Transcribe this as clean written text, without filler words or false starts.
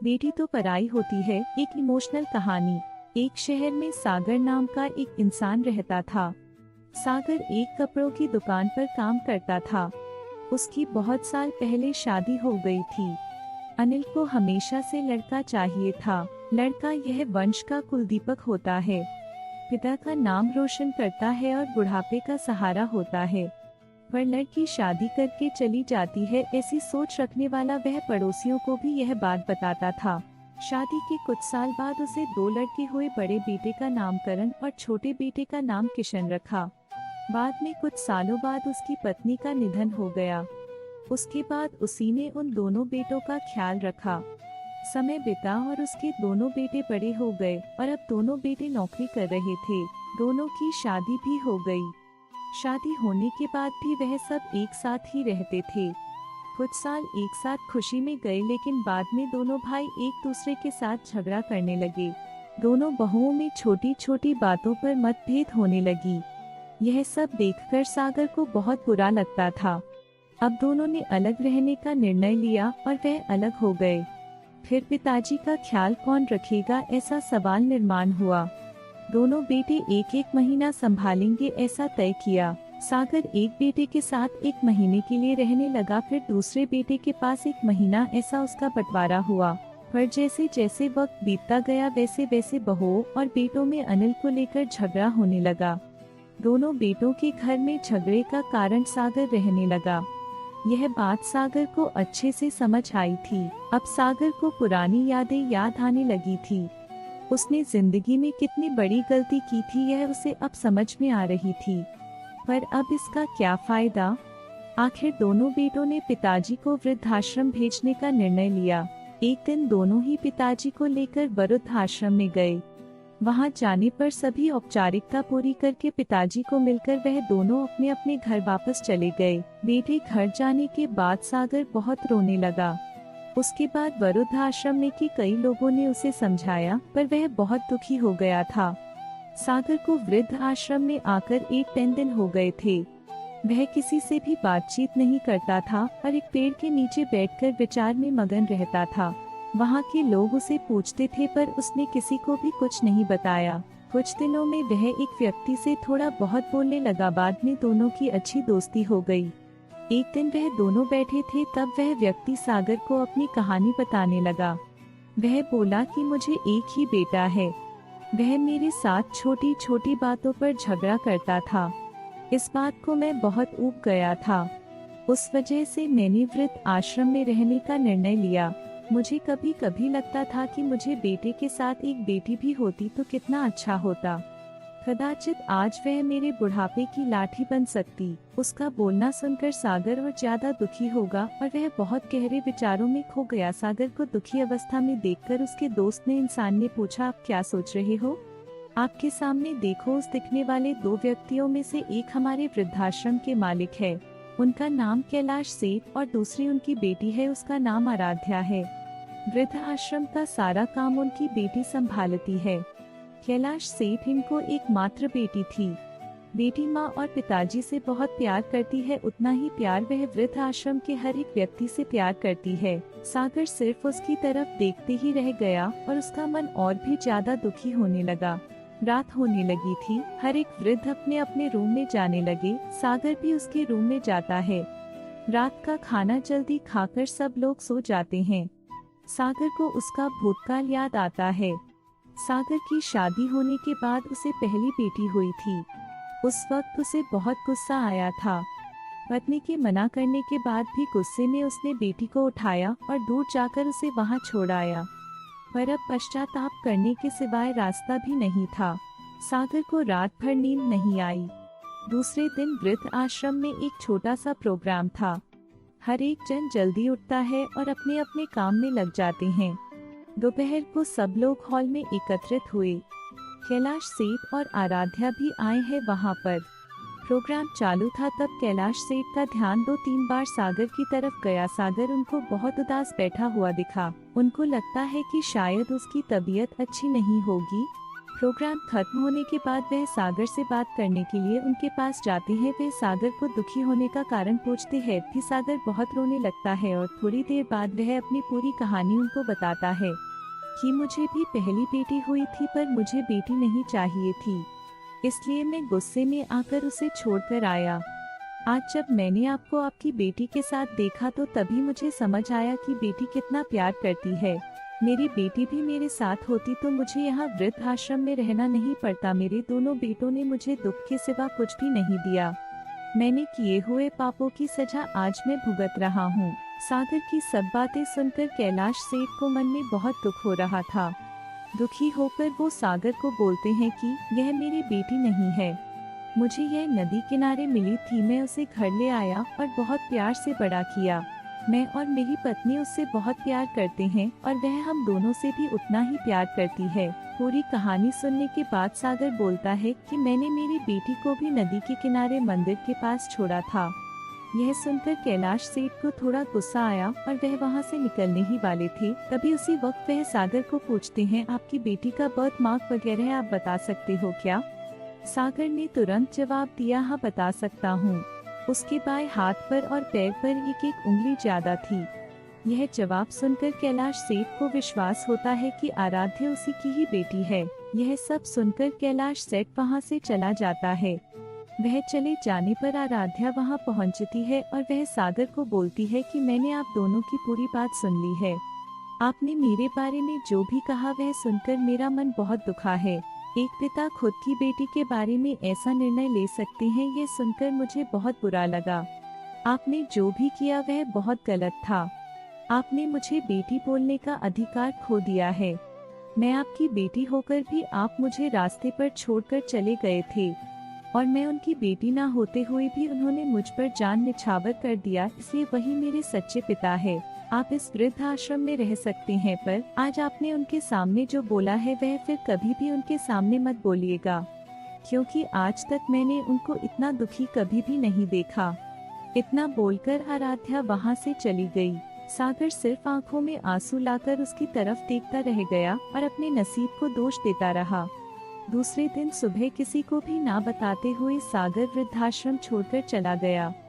बेटी तो पराई होती है। एक इमोशनल कहानी। एक शहर में सागर नाम का एक इंसान रहता था। सागर एक कपड़ों की दुकान पर काम करता था। उसकी बहुत साल पहले शादी हो गई थी। अनिल को हमेशा से लड़का चाहिए था। लड़का यह वंश का कुलदीपक होता है, पिता का नाम रोशन करता है और बुढ़ापे का सहारा होता है। पर लड़की शादी करके चली जाती है, ऐसी सोच रखने वाला वह पड़ोसियों को भी यह बात बताता था। शादी के कुछ साल बाद उसे 2 लड़के हुए। बड़े बेटे का नामकरण और छोटे बेटे का नाम किशन रखा। बाद में कुछ सालों बाद उसकी पत्नी का निधन हो गया। उसके बाद उसी ने उन दोनों बेटों का ख्याल रखा। समय बीता और उसके दोनों बेटे बड़े हो गए और अब दोनों बेटे नौकरी कर रहे थे। दोनों की शादी भी हो गई। शादी होने के बाद भी वह सब एक साथ ही रहते थे। कुछ साल एक साथ खुशी में गए, लेकिन बाद में दोनों भाई एक दूसरे के साथ झगड़ा करने लगे। दोनों बहुओं में छोटी छोटी बातों पर मतभेद होने लगी। यह सब देखकर सागर को बहुत बुरा लगता था। अब दोनों ने अलग रहने का निर्णय लिया और वह अलग हो गए। फिर पिताजी का ख्याल कौन रखेगा, ऐसा सवाल निर्माण हुआ। दोनों बेटे एक एक महीना संभालेंगे, ऐसा तय किया। सागर एक बेटे के साथ 1 महीने के लिए रहने लगा, फिर दूसरे बेटे के पास 1 महीना, ऐसा उसका बंटवारा हुआ। पर जैसे जैसे वक्त बीतता गया वैसे वैसे बहुओं और बेटों में अनिल को लेकर झगड़ा होने लगा। दोनों बेटों के घर में झगड़े का कारण सागर रहने लगा। यह बात सागर को अच्छे से समझ आई थी। अब सागर को पुरानी यादें याद आने लगी थी। उसने जिंदगी में कितनी बड़ी गलती की थी, यह उसे अब समझ में आ रही थी। पर अब इसका क्या फायदा। आखिर दोनों बेटों ने पिताजी को वृद्धाश्रम भेजने का निर्णय लिया। एक दिन दोनों ही पिताजी को लेकर वृद्धाश्रम में गए। वहां जाने पर सभी औपचारिकता पूरी करके पिताजी को मिलकर वह दोनों अपने अपने घर वापस चले गए। बेटे घर जाने के बाद सागर बहुत रोने लगा। उसके बाद वृद्धाश्रम में के कई लोगों ने उसे समझाया, पर वह बहुत दुखी हो गया था। सागर को वृद्ध आश्रम में आकर 1 दिन हो गए थे। वह किसी से भी बातचीत नहीं करता था और एक पेड़ के नीचे बैठकर विचार में मगन रहता था। वहाँ के लोग उसे पूछते थे, पर उसने किसी को भी कुछ नहीं बताया। कुछ दिनों में वह एक व्यक्ति से थोड़ा बहुत बोलने लगा। बाद में दोनों की अच्छी दोस्ती हो गई। एक दिन वह दोनों बैठे थे, तब वह व्यक्ति सागर को अपनी कहानी बताने लगा। वह बोला कि मुझे एक ही बेटा है। वह मेरे साथ छोटी छोटी बातों पर झगड़ा करता था। इस बात को मैं बहुत ऊब गया था। उस वजह से मैंने वृद्ध आश्रम में रहने का निर्णय लिया। मुझे कभी कभी लगता था कि मुझे बेटे के साथ एक बेटी भी होती तो कितना अच्छा होता। कदाचित आज वह मेरे बुढ़ापे की लाठी बन सकती। उसका बोलना सुनकर सागर और ज्यादा दुखी होगा और वह बहुत गहरे विचारों में खो गया। सागर को दुखी अवस्था में देखकर उसके दोस्त ने इंसान ने पूछा, आप क्या सोच रहे हो? आपके सामने देखो, उस दिखने वाले 2 व्यक्तियों में से एक हमारे वृद्धाश्रम के मालिक है। उनका नाम कैलाश सेठ और दूसरी उनकी बेटी है, उसका नाम आराध्या है। वृद्ध आश्रम का सारा काम उनकी बेटी संभालती है। कैलाश सेठ इनको एकमात्र बेटी थी। बेटी माँ और पिताजी से बहुत प्यार करती है, उतना ही प्यार वह वृद्ध आश्रम के हर एक व्यक्ति से प्यार करती है। सागर सिर्फ उसकी तरफ देखते ही रह गया और उसका मन और भी ज्यादा दुखी होने लगा। रात होने लगी थी। हर एक वृद्ध अपने अपने रूम में जाने लगे। सागर भी उसके रूम में जाता है। रात का खाना जल्दी खाकर सब लोग सो जाते हैं। सागर को उसका भूतकाल याद आता है। सागर की शादी होने के बाद उसे पहली बेटी हुई थी। उस वक्त उसे बहुत गुस्सा आया था। पत्नी के मना करने के बाद भी गुस्से में उसने बेटी को उठाया और दूर जाकर उसे वहां छोड़ आया। पर अब पश्चाताप करने के सिवाय रास्ता भी नहीं था। सागर को रात भर नींद नहीं आई। दूसरे दिन वृद्ध आश्रम में एक छोटा सा प्रोग्राम था। हर एक जन जल्दी उठता है और अपने अपने काम में लग जाते हैं। दोपहर को सब लोग हॉल में एकत्रित हुए। कैलाश सेठ और आराध्या भी आए हैं वहां पर। प्रोग्राम चालू था, तब कैलाश सेठ का ध्यान 2-3 बार सागर की तरफ गया। सागर उनको बहुत उदास बैठा हुआ दिखा। उनको लगता है कि शायद उसकी तबीयत अच्छी नहीं होगी। प्रोग्राम खत्म होने के बाद वह सागर से बात करने के लिए उनके पास जाते हैं। वे सागर को दुखी होने का कारण पूछते हैं। फिर सागर बहुत रोने लगता है और थोड़ी देर बाद वह अपनी पूरी कहानी उनको बताता है कि मुझे भी पहली बेटी हुई थी, पर मुझे बेटी नहीं चाहिए थी, इसलिए मैं गुस्से में आकर उसे छोड़कर आया। आज जब मैंने आपको आपकी बेटी के साथ देखा तो तभी मुझे समझ आया कि बेटी कितना प्यार करती है। मेरी बेटी भी मेरे साथ होती तो मुझे यहाँ वृद्ध आश्रम में रहना नहीं पड़ता। मेरे दोनों बेटों ने मुझे दुख के सिवा कुछ भी नहीं दिया। मैंने किए हुए पापों की सजा आज मैं भुगत रहा हूँ। सागर की सब बातें सुनकर कैलाश सेठ को मन में बहुत दुख हो रहा था। दुखी होकर वो सागर को बोलते हैं कि यह मेरी बेटी नहीं है, मुझे यह नदी किनारे मिली थी, मैं उसे घर ले आया और बहुत प्यार से बड़ा किया। मैं और मेरी पत्नी उससे बहुत प्यार करते हैं और वह हम दोनों से भी उतना ही प्यार करती है। पूरी कहानी सुनने के बाद सागर बोलता है कि मैंने मेरी बेटी को भी नदी के किनारे मंदिर के पास छोड़ा था। यह सुनकर कैलाश सेठ को थोड़ा गुस्सा आया और वह वहां से निकलने ही वाले थे। तभी उसी वक्त वह सागर को पूछते हैं, आपकी बेटी का बर्थ मार्क वगैरह आप बता सकते हो क्या? सागर ने तुरंत जवाब दिया, हाँ बता सकता हूँ। उसके बाएं हाथ पर और पैर पर एक एक उंगली ज्यादा थी। यह जवाब सुनकर कैलाश सेठ को विश्वास होता है कि आराध्या उसी की ही बेटी है। यह सब सुनकर कैलाश सेठ वहां से चला जाता है। वह चले जाने पर आराध्या वहां पहुंचती है और वह सागर को बोलती है कि मैंने आप दोनों की पूरी बात सुन ली है। आपने मेरे बारे में जो भी कहा वह सुनकर मेरा मन बहुत दुखा है। एक पिता खुद की बेटी के बारे में ऐसा निर्णय ले सकते हैं, ये सुनकर मुझे बहुत बुरा लगा। आपने जो भी किया वह बहुत गलत था। आपने मुझे बेटी बोलने का अधिकार खो दिया है। मैं आपकी बेटी होकर भी आप मुझे रास्ते पर छोड़कर चले गए थे और मैं उनकी बेटी ना होते हुए भी उन्होंने मुझ पर जान निछावर कर दिया, इसलिए वही मेरे सच्चे पिता है। आप इस वृद्ध आश्रम में रह सकते हैं, पर आज आपने उनके सामने जो बोला है वह फिर कभी भी उनके सामने मत बोलिएगा, क्योंकि आज तक मैंने उनको इतना दुखी कभी भी नहीं देखा। इतना बोलकर आराध्या वहां से चली गई। सागर सिर्फ आंखों में आंसू लाकर उसकी तरफ देखता रह गया और अपने नसीब को दोष देता रहा। दूसरे दिन सुबह किसी को भी ना बताते हुए सागर वृद्धाश्रम छोड़कर चला गया।